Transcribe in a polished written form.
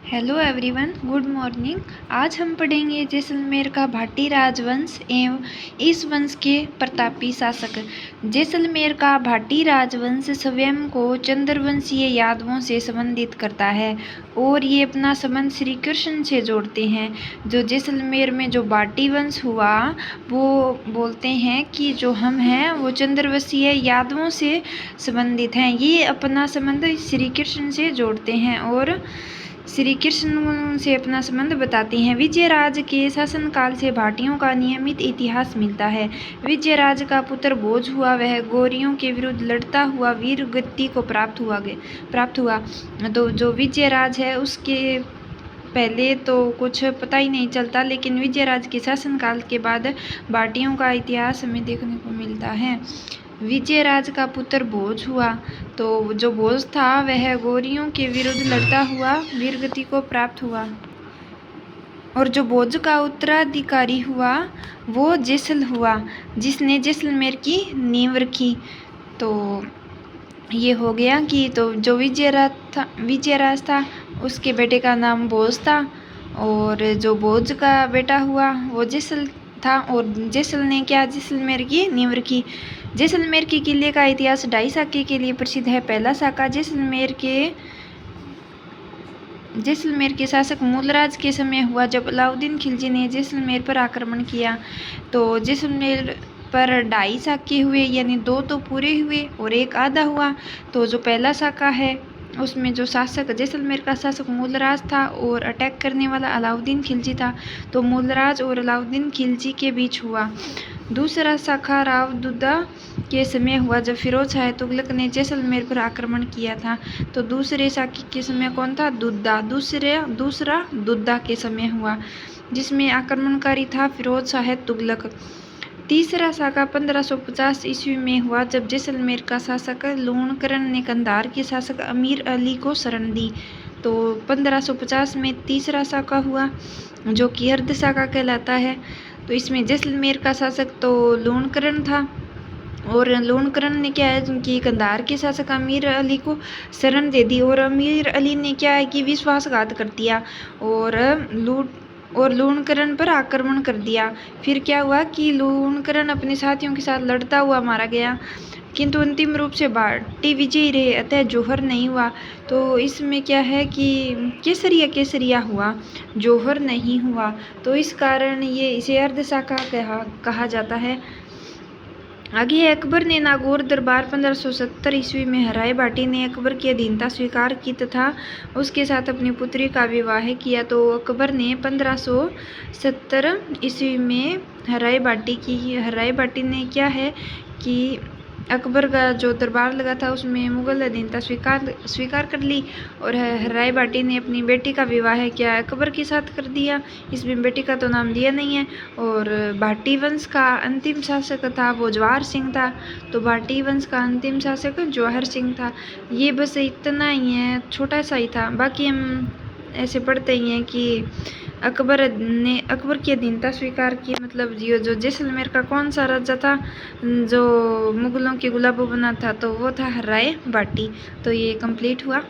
Hello everyone, good morning. आज हम पढ़ेंगे जैसलमेर का भाटी राजवंश एवं इस वंश के प्रतापी शासक। जैसलमेर का भाटी राजवंश स्वयं को चंद्रवंशीय यादवों से संबंधित करता है और ये अपना संबंध श्री कृष्ण से जोड़ते हैं। जो जैसलमेर में जो भाटी वंश हुआ वो बोलते हैं कि जो हम हैं वो चंद्रवंशीय यादवों से संबंधित हैं। ये अपना संबंध श्री कृष्ण से जोड़ते हैं और श्री कृष्ण से अपना संबंध बताते हैं। विजयराज के शासनकाल से भाटियों का नियमित इतिहास मिलता है। विजयराज का पुत्र भोज हुआ, वह गौरियों के विरुद्ध लड़ता हुआ वीर गति को प्राप्त हुआ। तो जो विजयराज है उसके पहले तो कुछ पता ही नहीं चलता, लेकिन विजयराज के शासनकाल के बाद भाटियों का इतिहास हमें देखने को मिलता है। विजयराज का पुत्र भोज हुआ, तो जो भोज था वह गौरियों के विरुद्ध लड़ता हुआ वीरगति को प्राप्त हुआ और जो भोज का उत्तराधिकारी हुआ वो जैसल हुआ, जिसने जैसलमेर की नींव रखी। तो ये हो गया कि तो जो विजयराज था उसके बेटे का नाम भोज था और जो भोज का बेटा हुआ वो जैसल था और जैसल ने क्या जैसलमेर की नींव रखी। जैसलमेर के किले का इतिहास 2.5 साके के लिए प्रसिद्ध है। पहला साका जैसलमेर के शासक मूलराज के समय हुआ, जब अलाउद्दीन खिलजी ने जैसलमेर पर आक्रमण किया। तो जैसलमेर पर 2.5 साके हुए, यानी 2 तो पूरे हुए और 1 आधा हुआ। तो जो पहला साका है उसमें जो शासक जैसलमेर का शासक मूलराज था और अटैक करने वाला अलाउद्दीन खिलजी था। तो मूलराज और अलाउद्दीन खिलजी के बीच हुआ। दूसरा साका राव दुद्दा के समय हुआ, जब फिरोज शाह तुगलक ने जैसलमेर पर आक्रमण किया था। तो दूसरे साके के समय कौन था? दुद्दा। दूसरा दुद्दा के समय हुआ, जिसमें आक्रमणकारी था फिरोज शाह तुगलक। तीसरा साका 1550 ईस्वी में हुआ, जब जैसलमेर का शासक लूणकरण ने कंधार के शासक अमीर अली को शरण दी। तो 1550 में तीसरा साका हुआ, जो कि अर्ध साका कहलाता है। तो इसमें जैसलमेर का शासक तो लूणकरण था और लूणकरण ने क्या है कि कंधार के शासक अमीर अली को शरण दे दी और अमीर अली ने क्या है कि विश्वासघात कर दिया और लूणकरण पर आक्रमण कर दिया। फिर क्या हुआ कि लूणकरण अपने साथियों के साथ लड़ता हुआ मारा गया, किंतु अंतिम रूप से भाटी विजयी रहे, अतः जौहर नहीं हुआ। तो इसमें क्या है कि केसरिया हुआ, जौहर नहीं हुआ। तो इस कारण ये इसे अर्ध साका कहा जाता है। आगे अकबर ने नागौर दरबार 1570 ईस्वी में हराए। भाटी ने अकबर की अधीनता स्वीकार की तथा उसके साथ अपनी पुत्री का विवाह किया। तो अकबर ने 1570 ईस्वी में हराए भाटी ने क्या है कि अकबर का जो दरबार लगा था उसमें मुगल अधीनता स्वीकार कर ली और हराए भाटी ने अपनी बेटी का विवाह क्या अकबर के साथ कर दिया। इसमें बेटी का तो नाम दिया नहीं है। और भाटी वंश का अंतिम शासक था वो जवाहर सिंह था। तो भाटी वंश का अंतिम शासक जवाहर सिंह था। ये बस इतना ही है, छोटा सा ही था। बाकी हम ऐसे पढ़ते ही हैं कि अकबर की अधीनता स्वीकार की, मतलब ये जो जैसलमेर का कौन सा राजा था जो मुगलों के गुलाबो बना था, तो वो था हर्राए भाटी। तो ये कंप्लीट हुआ।